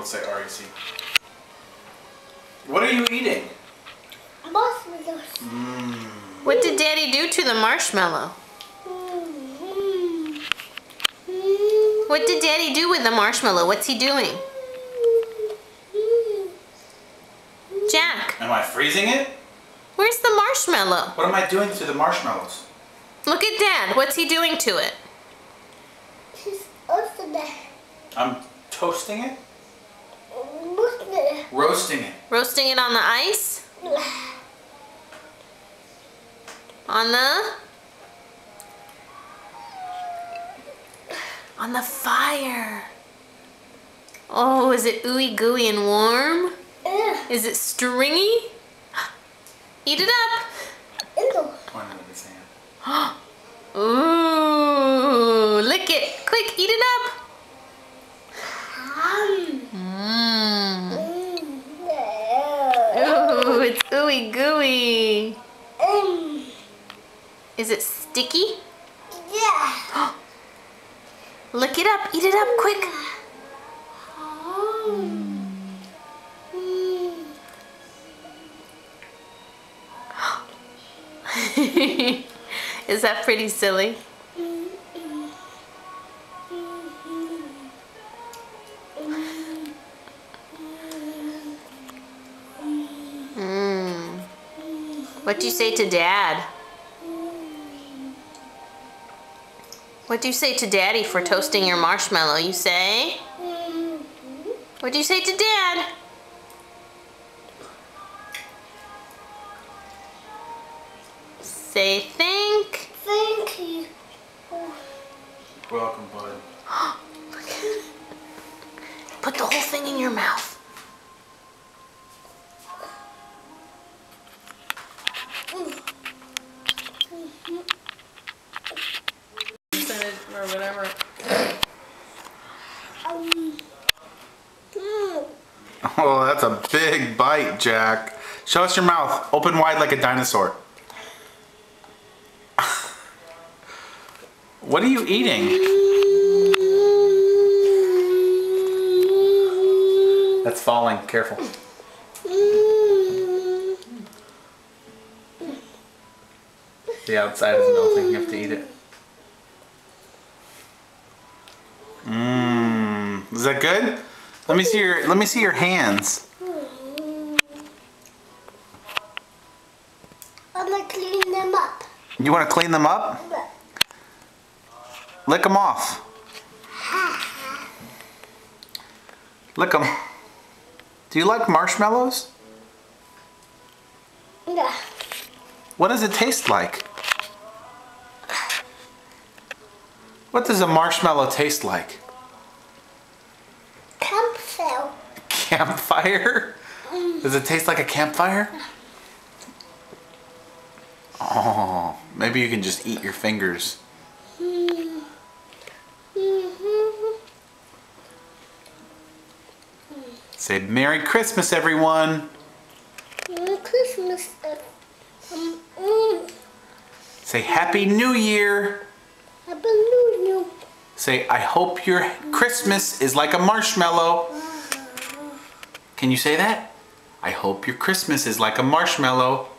say REC. What are you eating? Marshmallows. What did Daddy do to the marshmallow? What did Daddy do with the marshmallow? What's he doing? Jack, Am I freezing it? where's the marshmallow? What am I doing to the marshmallows? Look at Dad. What's he doing to it? She's also there. I'm toasting it? Marshmallow. Roasting it. Roasting it on the ice? On the fire. Oh, is it ooey gooey and warm? Is it stringy? Eat it up. Pointing with his hand. Ooh, lick it. Quick, eat it up. Ooh, it's ooey gooey. Is it sticky? Yeah. Lick it up. Eat it up, quick. Is that pretty silly? What do you say to Dad? What do you say to Daddy for toasting your marshmallow? You say? What do you say to Dad? Say thank. Thank you. Welcome, bud. Put the whole thing in your mouth. Or whatever. Oh, that's a big bite, Jack. Show us your mouth. Open wide like a dinosaur. What are you eating? That's falling. Careful. The outside is melting. You have to eat it. Is that good? Let me see your hands. I'm gonna clean them up. You want to clean them up? Lick them off. Lick them. Do you like marshmallows? Yeah. What does it taste like? What does a marshmallow taste like? Campfire. Campfire? Does it taste like a campfire? Oh, maybe you can just eat your fingers. Say Merry Christmas, everyone. Merry Christmas. Say Happy New Year. Happy New Year. Say, I hope your Christmas is like a marshmallow. Can you say that? I hope your Christmas is like a marshmallow.